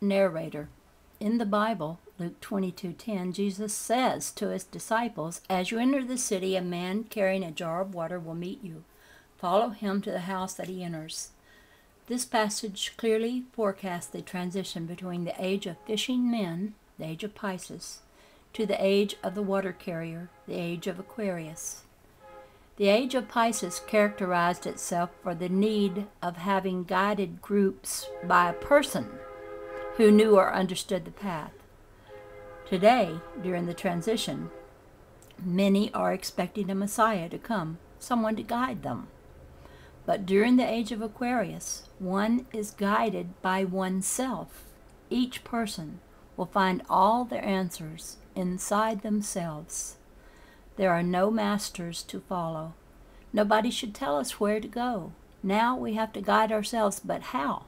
narrator. In the Bible, Luke 22:10, Jesus says to his disciples, "As you enter the city, a man carrying a jar of water will meet you. Follow him to the house that he enters." This passage clearly forecasts the transition between the age of fishing men, the age of Pisces, to the age of the water carrier, the age of Aquarius. The age of Pisces characterized itself for the need of having guided groups by a person who knew or understood the path. Today, during the transition, many are expecting a Messiah to come, someone to guide them. But during the age of Aquarius, one is guided by oneself. Each person will find all their answers inside themselves. There are no masters to follow. Nobody should tell us where to go. Now we have to guide ourselves, but how?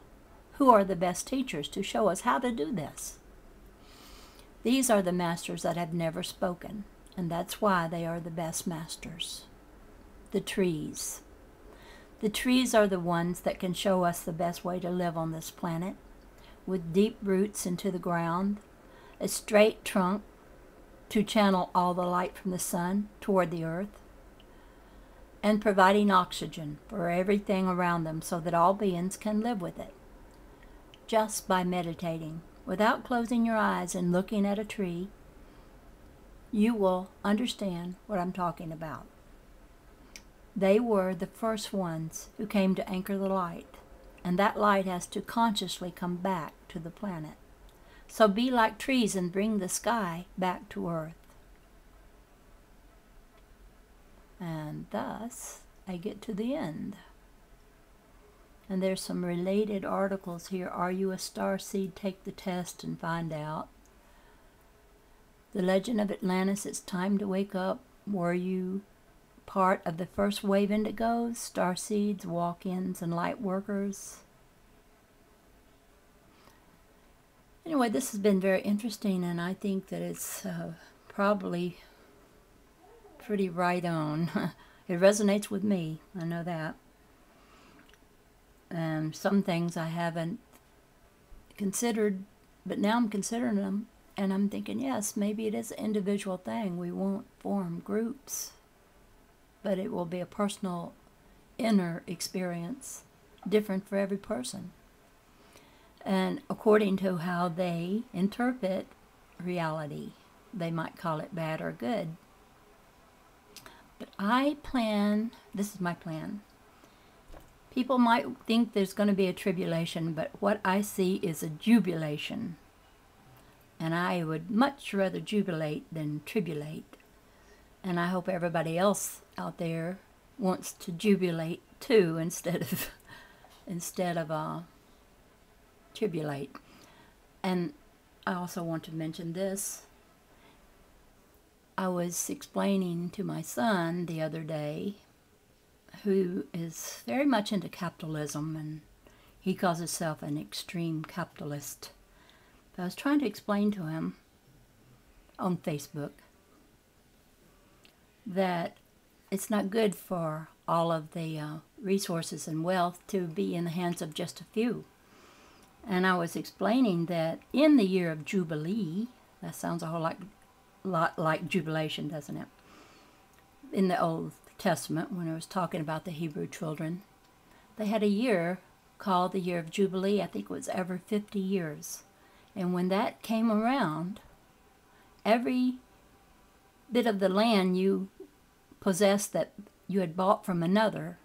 Who are the best teachers to show us how to do this? These are the masters that have never spoken, and that's why they are the best masters. The trees. The trees are the ones that can show us the best way to live on this planet, with deep roots into the ground, a straight trunk to channel all the light from the sun toward the earth, and providing oxygen for everything around them so that all beings can live with it. Just by meditating, without closing your eyes and looking at a tree, you will understand what I'm talking about. They were the first ones who came to anchor the light, and that light has to consciously come back to the planet. So be like trees and bring the sky back to earth. And thus, I get to the end. And there's some related articles here. Are you a starseed? Take the test and find out. The Legend of Atlantis, it's time to wake up. Were you part of the first wave indigos, starseeds, walk-ins, and light workers? Anyway, this has been very interesting, and I think that it's probably pretty right on. It resonates with me, I know that. Some things I haven't considered, but now I'm considering them, and I'm thinking, yes, maybe it is an individual thing. We won't form groups, but it will be a personal inner experience, different for every person. And according to how they interpret reality, they might call it bad or good. But I plan, this is my plan. People might think there's going to be a tribulation, but what I see is a jubilation. And I would much rather jubilate than tribulate. And I hope everybody else out there wants to jubilate too instead of tribulate. And I also want to mention this. I was explaining to my son the other day, who is very much into capitalism, and he calls himself an extreme capitalist. But I was trying to explain to him on Facebook that it's not good for all of the resources and wealth to be in the hands of just a few. And I was explaining that in the year of Jubilee, that sounds a whole lot like jubilation, doesn't it? In the Old Testament, when it was talking about the Hebrew children, they had a year called the year of Jubilee. I think it was every 50 years. And when that came around, every bit of the land you possessed that you had bought from another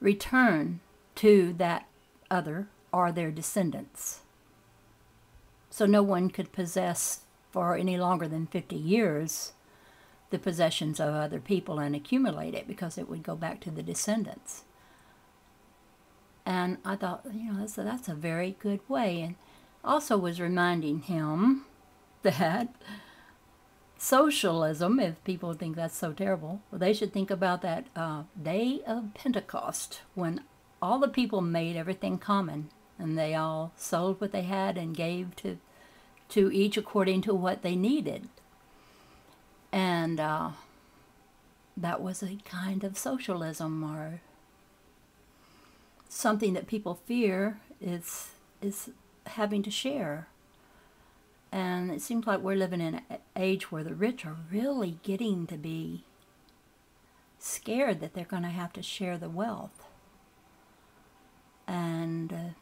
returned to that other or their descendants. So no one could possess for any longer than 50 years the possessions of other people and accumulate it, because it would go back to the descendants. And I thought, that's a very good way. And also was reminding him that socialism, if people think that's so terrible, well, they should think about that day of Pentecost, when all the people made everything common, and they all sold what they had and gave to each according to what they needed. And that was a kind of socialism, or something that people fear is having to share. And it seems like we're living in an age where the rich are really getting to be scared that they're going to have to share the wealth. And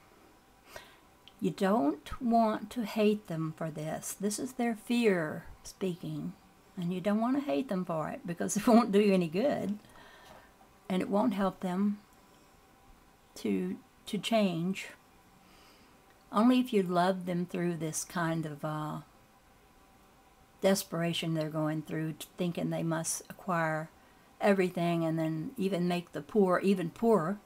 you don't want to hate them for this. This is their fear speaking. And you don't want to hate them for it, because it won't do you any good. And it won't help them to change. Only if you love them through this kind of desperation they're going through, thinking they must acquire everything and then even make the poor even poorer,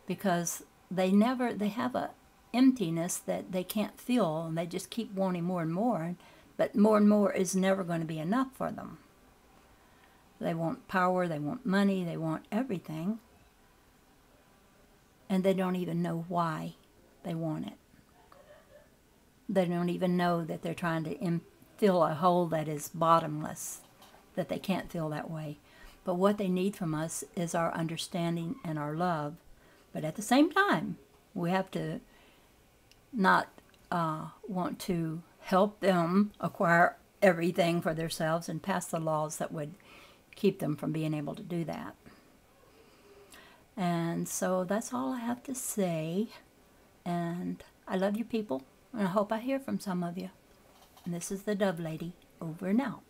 because they have a emptiness that they can't fill, and they just keep wanting more and more. But more and more is never going to be enough for them. They want power, they want money, they want everything, and they don't even know why they want it. They don't even know that they're trying to fill a hole that is bottomless, that they can't fill that way. But what they need from us is our understanding and our love. But at the same time, we have to not want to help them acquire everything for themselves and pass the laws that would keep them from being able to do that. And so that's all I have to say. And I love you people, and I hope I hear from some of you. And this is the Dove Lady, over and out.